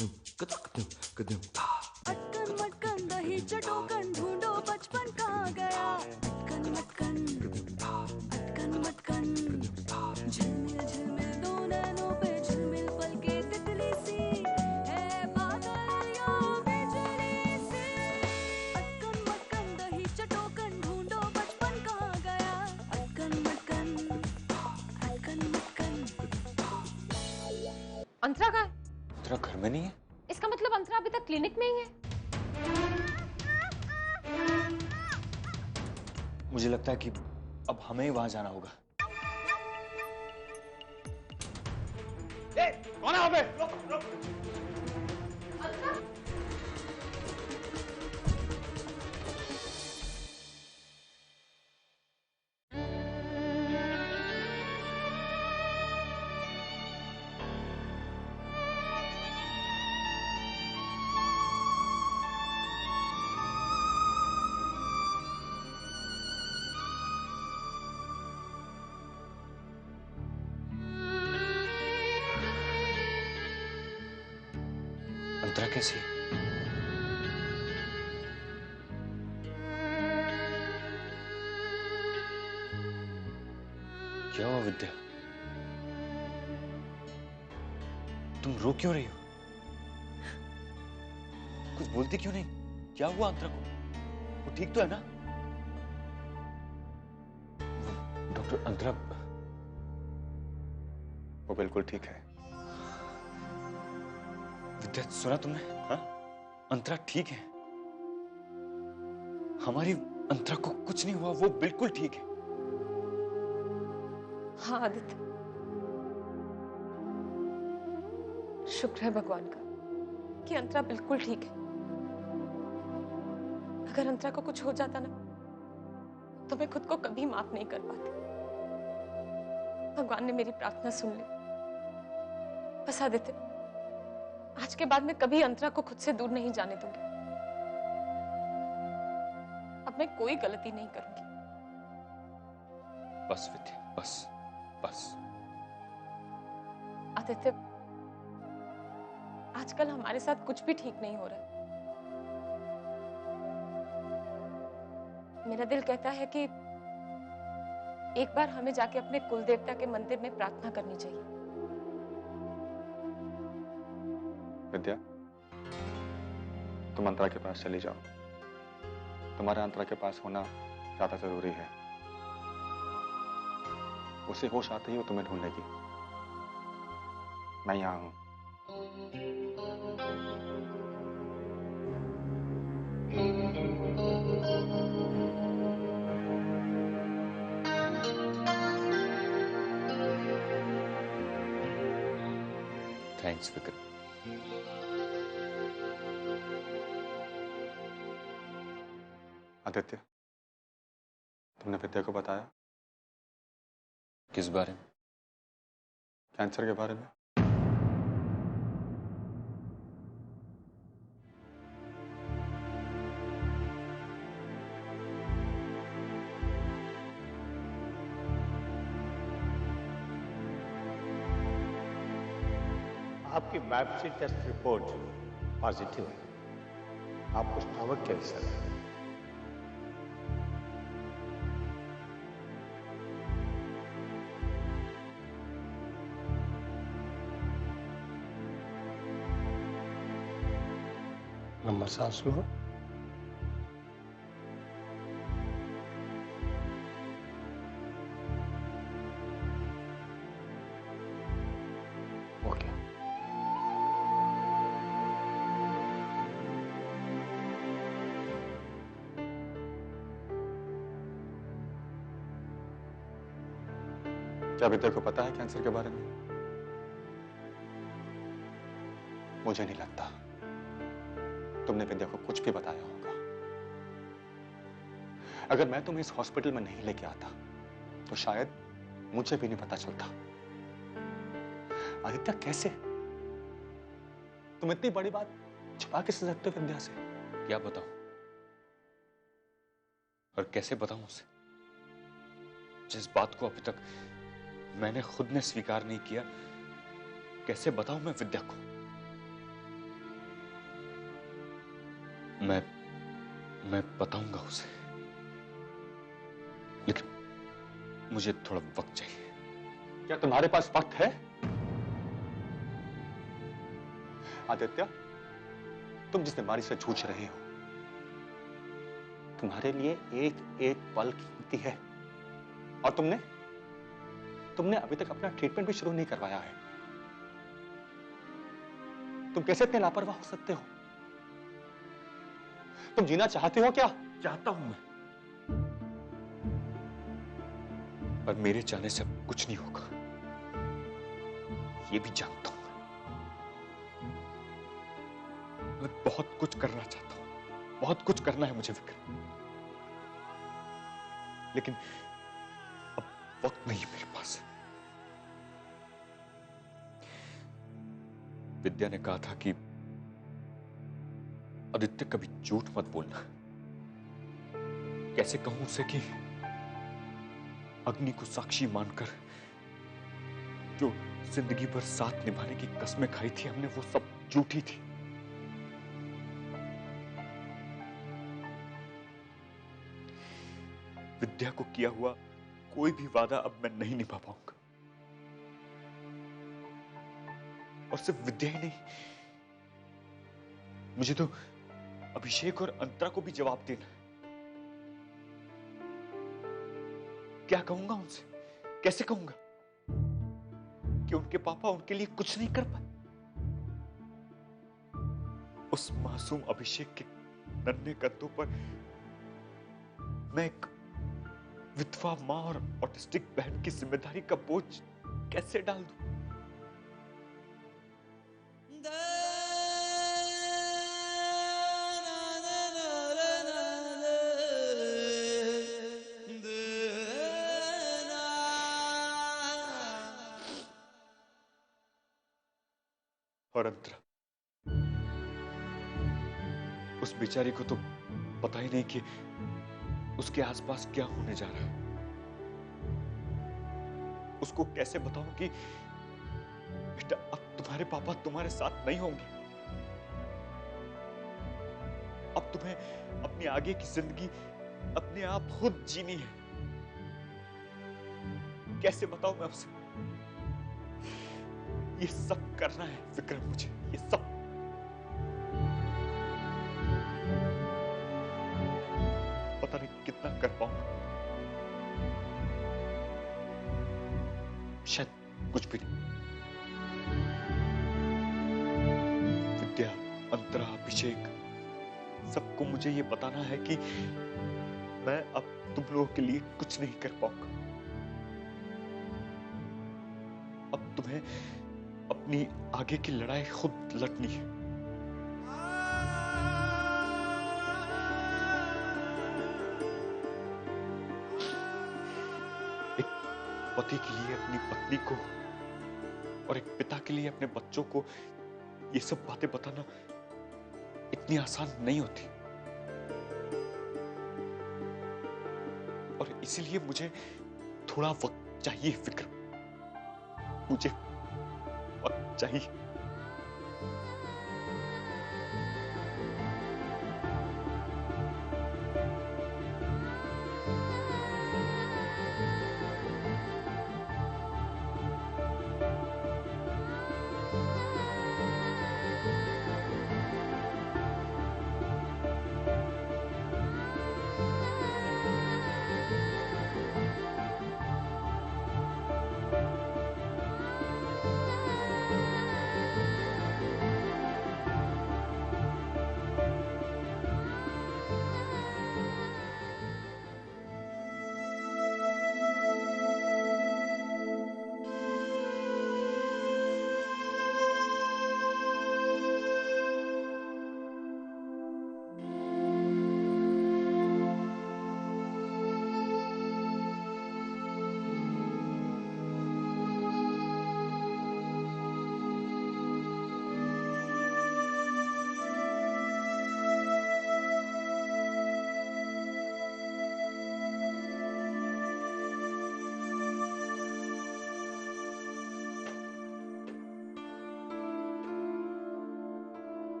अटकन मटकन दही चटोकन ढूंढो बचपन कहाँ गया। अटकन मटकन अटकन मटकन झिलमिल झिलमिल दो नैनों पे झिलमिल पल के तितली सी है बादल या बिजली सी। अटकन मटकन दही चटोकन ढूंढो बचपन कहाँ गया। अटकन मटकन अटकन मटकन। अंतरा कहाँ है? अंतरा घर में नहीं है। इसका मतलब अंतरा अभी तक क्लिनिक में ही है। मुझे लगता है कि अब हमें ही वहां जाना होगा। कौन है वहां पे? रुक। अंतरा कैसी है? क्या हुआ विद्या? तुम रो क्यों रही हो? कुछ बोलती क्यों नहीं? क्या हुआ अंतरा को? वो ठीक तो है ना? डॉक्टर अंतरा वो बिल्कुल ठीक है। विद्या सुना तुमने? हाँ, अंतरा ठीक है। हमारी अंतरा को कुछ नहीं हुआ, वो बिल्कुल ठीक है। हाँ आदित्य, शुक्र है भगवान का कि अंतरा बिल्कुल ठीक है। अगर अंतरा को कुछ हो जाता ना तो मैं खुद को कभी माफ नहीं कर पाती। भगवान ने मेरी प्रार्थना सुन ली। बस आदित्य, आज के बाद मैं कभी अंतरा को खुद से दूर नहीं जाने दूंगी। अब मैं कोई गलती नहीं करूंगी। बस विद्या, बस बस। आदित्य, आजकल हमारे साथ कुछ भी ठीक नहीं हो रहा। मेरा दिल कहता है कि एक बार हमें जाके अपने कुल देवता के मंदिर में प्रार्थना करनी चाहिए। विद्या, तुम अंतरा के पास चली जाओ। तुम्हारा अंतरा के पास होना ज्यादा जरूरी है। उसे होश आते ही वो तुम्हें ढूंढेगी। मैं यहां हूं। थैंक्स विक्रम। आदित्य, तुमने विद्या को बताया? किस बारे में? कैंसर के बारे में। आपकी बायोप्सी टेस्ट रिपोर्ट पॉजिटिव है। आपको स्टमक कैंसर है। लंबा सांस लो। ओके। क्या विद्या को पता है कैंसर के बारे में? मुझे नहीं लगता तुमने विद्या को कुछ भी बताया होगा। अगर मैं तुम्हें इस हॉस्पिटल में नहीं लेके आता तो शायद मुझे भी नहीं पता चलता। आदित्य, कैसे तुम इतनी बड़ी बात छुपा कैसे सकते हो विद्या से? क्या बताऊं और कैसे बताऊं उसे? जिस बात को अभी तक मैंने खुद ने स्वीकार नहीं किया, कैसे बताऊं मैं विद्या को? मैं मैं बताऊंगा उसे, लेकिन मुझे थोड़ा वक्त चाहिए। क्या तुम्हारे पास वक्त है? आदित्य, तुम जिस बीमारी से जूझ रहे हो, तुम्हारे लिए एक एक पल कीमती है। और तुमने अभी तक अपना ट्रीटमेंट भी शुरू नहीं करवाया है। तुम कैसे इतने लापरवाह हो सकते हो? तुम जीना चाहते हो क्या? चाहता हूं मैं, पर मेरे चाहने से अब कुछ नहीं होगा, ये भी जानता हूं। मैं बहुत कुछ करना चाहता हूं, बहुत कुछ करना है मुझे विक्रम, लेकिन अब वक्त नहीं है मेरे पास। विद्या ने कहा था कि आदित्य कभी झूठ मत बोलना। कैसे कहूं उसे कि अग्नि को साक्षी मानकर जो जिंदगी भर साथ निभाने की कस्में खाई थी हमने, वो सब झूठी थी। विद्या को किया हुआ कोई भी वादा अब मैं नहीं निभा पाऊंगा। और सिर्फ विद्या ही नहीं, मुझे तो अभिषेक और अंतरा को भी जवाब देना है। क्या कहूंगा उनसे? कैसे कहूंगा कि उनके पापा उनके लिए कुछ नहीं कर पाए? उस मासूम अभिषेक के नन्हे कंधों पर मैं एक विधवा मां और ऑटिस्टिक बहन की जिम्मेदारी का बोझ कैसे डाल दूं? और अंतरा, उस बेचारी को तो पता ही नहीं कि उसके आसपास क्या होने जा रहा है। उसको कैसे बताऊं कि बेटा अब तुम्हारे पापा तुम्हारे साथ नहीं होंगे, अब तुम्हें अपनी आगे की जिंदगी अपने आप खुद जीनी है। कैसे बताऊं मैं उसे? ये सब करना है विक्रम, मुझे ये सब। पता नहीं कितना कर पाऊंगा, शायद कुछ भी नहीं। विद्या, अंतरा, अभिषेक, सबको मुझे ये बताना है कि मैं अब तुम लोगों के लिए कुछ नहीं कर पाऊंगा। अब तुम्हें अपनी आगे की लड़ाई खुद लड़नी है। एक पति के लिए अपनी पत्नी को और एक पिता के लिए अपने बच्चों को ये सब बातें बताना इतनी आसान नहीं होती। और इसीलिए मुझे थोड़ा वक्त चाहिए विक्रम, मुझे वक्त चाहिए।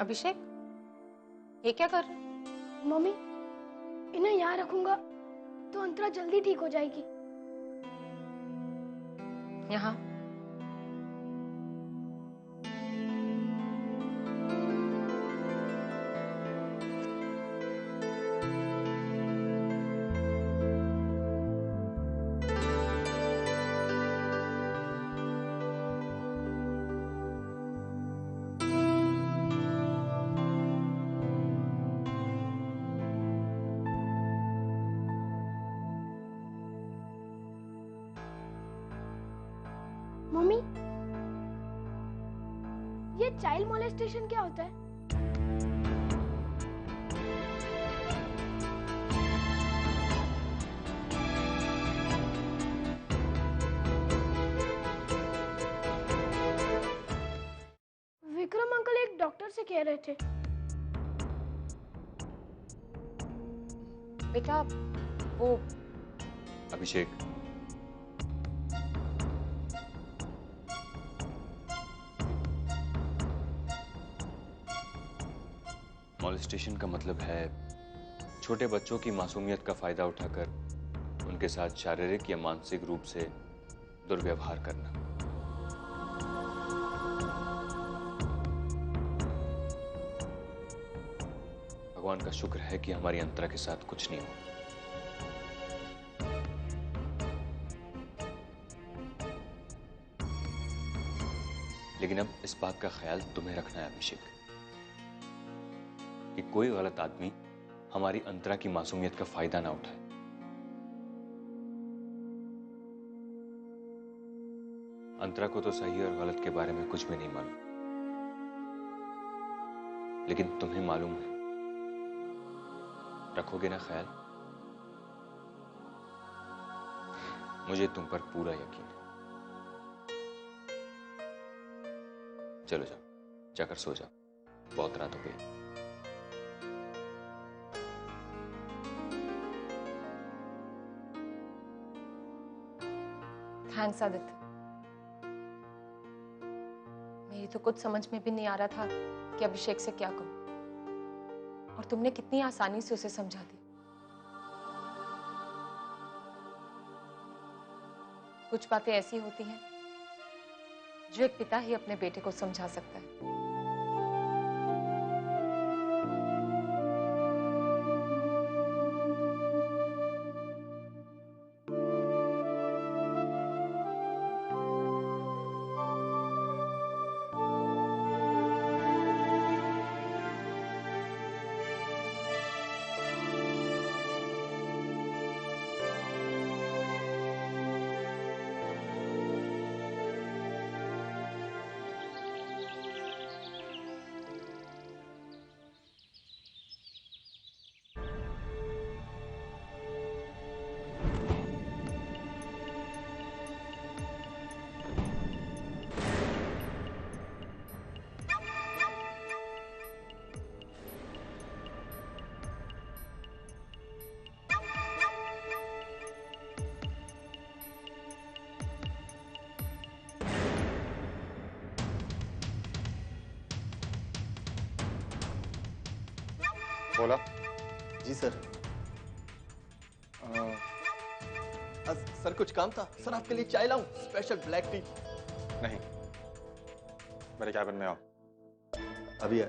अभिषेक, ये क्या कर रहे हो? मम्मी, इन्हें यहाँ रखूंगा तो अंतरा जल्दी ठीक हो जाएगी। यहाँ? मम्मी, ये चाइल्ड मोलेस्टेशन क्या होता है? विक्रम अंकल एक डॉक्टर से कह रहे थे। बेटा वो अभिषेक, मॉलेस्टेशन का मतलब है छोटे बच्चों की मासूमियत का फायदा उठाकर उनके साथ शारीरिक या मानसिक रूप से दुर्व्यवहार करना। भगवान का शुक्र है कि हमारी अंतरा के साथ कुछ नहीं हुआ। लेकिन अब इस बात का ख्याल तुम्हें रखना है अभिषेक कि कोई गलत आदमी हमारी अंतरा की मासूमियत का फायदा ना उठाए। अंतरा को तो सही और गलत के बारे में कुछ भी नहीं मालूम, लेकिन तुम्हें मालूम है। रखोगे ना ख्याल? मुझे तुम पर पूरा यकीन है। चलो जाओ, जाकर सो जाओ, बहुत रात हो गई। थैंक्स आदित्य। मेरी तो कुछ समझ में भी नहीं आ रहा था कि अभिषेक से क्या कहूं, और तुमने कितनी आसानी से उसे समझा दिया। कुछ बातें ऐसी होती हैं जो एक पिता ही अपने बेटे को समझा सकता है। बोला। जी सर। सर कुछ काम था सर, आपके लिए चाय लाऊं? Special black T. नहीं, मेरे कैबिन में आओ। अभी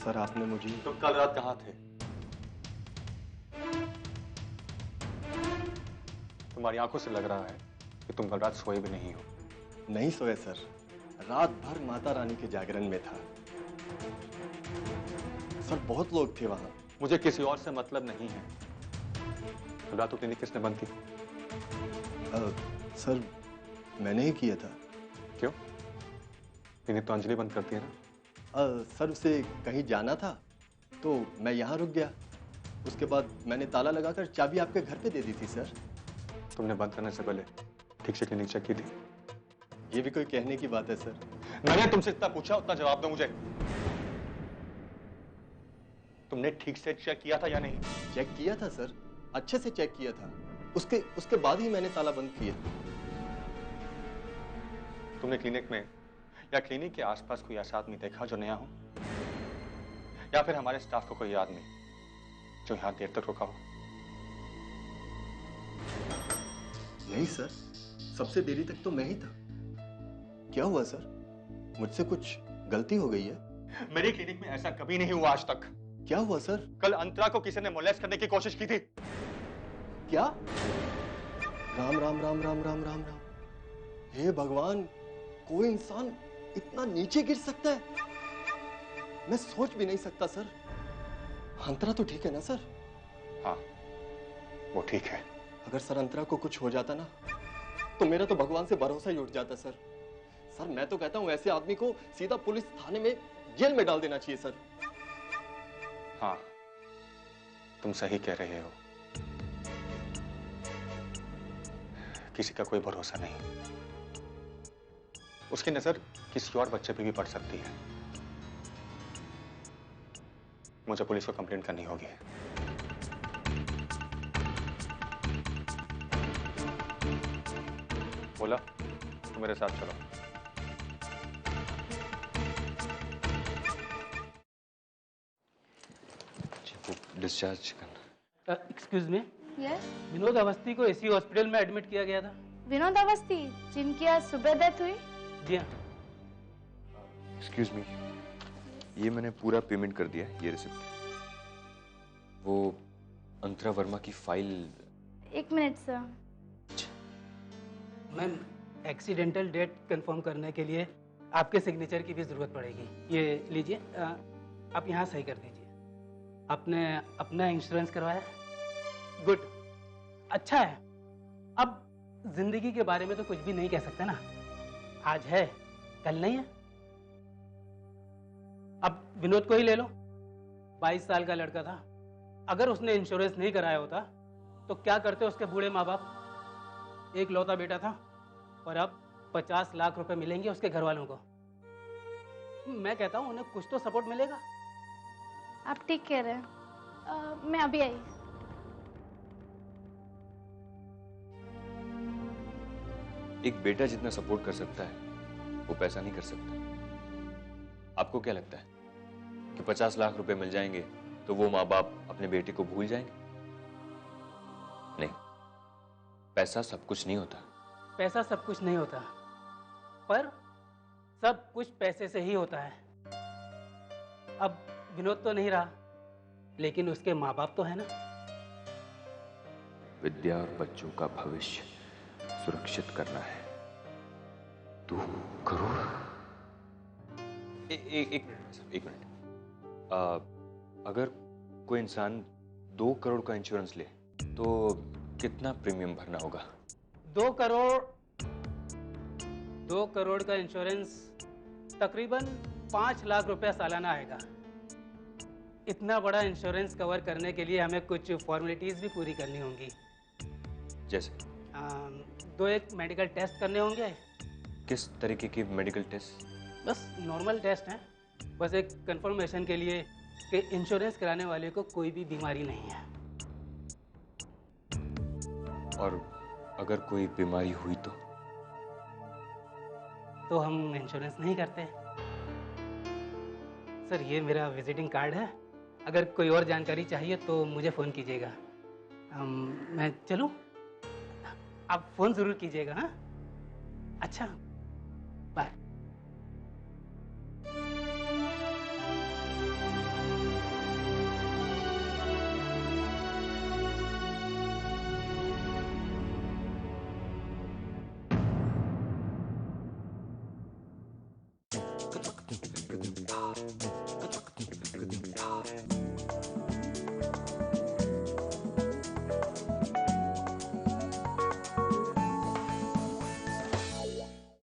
सर आपने मुझे। तुम कल रात कहाँ थे? तुम्हारी आंखों से लग रहा है कि तुम कल रात सोए भी नहीं हो। नहीं सोए सर, रात भर माता रानी के जागरण में था सर। बहुत लोग थे वहां। मुझे किसी और से मतलब नहीं है। कल रात क्लिनिक किसने बंद की? सर मैंने ही किया था। क्यों? क्लिनिक तो अंजलि बंद करती है ना। सर उसे कहीं जाना था तो मैं यहाँ रुक गया। उसके बाद मैंने ताला लगाकर चाबी आपके घर पे दे दी थी सर। तुमने बंद करने से पहले ठीक से क्लिनिक चेक की थी? ये भी कोई कहने की बात है सर। मैंने तुमसे इतना पूछा, उतना जवाब दो मुझे। तुमने ठीक से चेक किया था या नहीं? चेक किया था सर, अच्छे से चेक किया था। उसके बाद ही मैंने ताला बंद किया। तुमने क्लिनिक में या क्लिनिक के आसपास कोई ऐसा आदमी देखा जो नया हो, या फिर हमारे स्टाफ को कोई आदमी जो यहां देर तक रुका हो? नहीं सर, सबसे देरी तक तो मैं ही था। क्या हुआ सर, मुझसे कुछ गलती हो गई है? मेरी क्लिनिक में ऐसा कभी नहीं हुआ आज तक। क्या हुआ सर? कल अंतरा को किसी ने मोलेस्ट करने की कोशिश की थी। क्या? राम राम राम राम राम राम राम। हे भगवान, कोई इंसान इतना नीचे गिर सकता है? मैं सोच भी नहीं सकता सर। अंतरा तो ठीक है ना सर? हाँ, वो ठीक है। अगर सर अंतरा को कुछ हो जाता ना, तो मेरा तो भगवान से भरोसा ही उठ जाता सर। सर मैं तो कहता हूं ऐसे आदमी को सीधा पुलिस थाने में, जेल में डाल देना चाहिए सर। हाँ, तुम सही कह रहे हो। किसी का कोई भरोसा नहीं। उसकी नजर किसी और बच्चे पे भी पड़ सकती है। मुझे पुलिस को कंप्लेंट करनी होगी। बोला, तुम मेरे साथ चलो। डिस्चार्ज करना। Excuse me, yes, Vinod Awasthi को एसी हॉस्पिटल में एडमिट किया गया था। विनोद अवस्थी जिनकी आज सुबह डेथ हुई? जी हाँ। एक्सक्यूज मी, ये मैंने पूरा पेमेंट कर दिया है, ये रिसिप्ट। वो अंतरा वर्मा की फाइल। एक minute sir. Ma'am, accidental death confirm करने के लिए आपके सिग्नेचर की भी जरूरत पड़ेगी। ये लीजिए, आप यहाँ सही कर दीजिए। आपने अपना इंश्योरेंस करवाया? गुड, अच्छा है। अब जिंदगी के बारे में तो कुछ भी नहीं कह सकते ना। आज है, कल नहीं है। अब विनोद को ही ले लो, 22 साल का लड़का था। अगर उसने इंश्योरेंस नहीं कराया होता तो क्या करते उसके बूढ़े माँ बाप? एक लौता बेटा था और अब 50 लाख रुपए मिलेंगे उसके घर वालों को। मैं कहता हूं उन्हें कुछ तो सपोर्ट मिलेगा। आप ठीक कह रहे हैं। मैं अभी आई। एक बेटा जितना सपोर्ट कर सकता है वो पैसा नहीं कर सकता। आपको क्या लगता है कि 50 लाख रुपए मिल जाएंगे तो वो माँ बाप अपने बेटे को भूल जाएंगे? नहीं, पैसा सब कुछ नहीं होता। पैसा सब कुछ नहीं होता, पर सब कुछ पैसे से ही होता है। अब विनोद तो नहीं रहा, लेकिन उसके माँ बाप तो है ना। विद्या और बच्चों का भविष्य सुरक्षित करना है। 2 करोड़? एक मिनट। अगर कोई इंसान 2 करोड़ का इंश्योरेंस ले तो कितना प्रीमियम भरना होगा? 2 करोड़ का इंश्योरेंस तकरीबन 5 लाख रुपया सालाना आएगा। इतना बड़ा इंश्योरेंस कवर करने के लिए हमें कुछ फॉर्मेलिटीज भी पूरी करनी होंगी। जैसे 2-1 मेडिकल टेस्ट करने होंगे। किस तरीके की मेडिकल टेस्ट? बस नॉर्मल टेस्ट हैं, बस एक कंफर्मेशन के लिए कि इंश्योरेंस कराने वाले को कोई भी बीमारी नहीं है। और अगर कोई बीमारी हुई तो हम इंश्योरेंस नहीं करते। सर, ये मेरा विजिटिंग कार्ड है। अगर कोई और जानकारी चाहिए तो मुझे फ़ोन कीजिएगा। मैं चलूं? आप फ़ोन ज़रूर कीजिएगा। हाँ, अच्छा।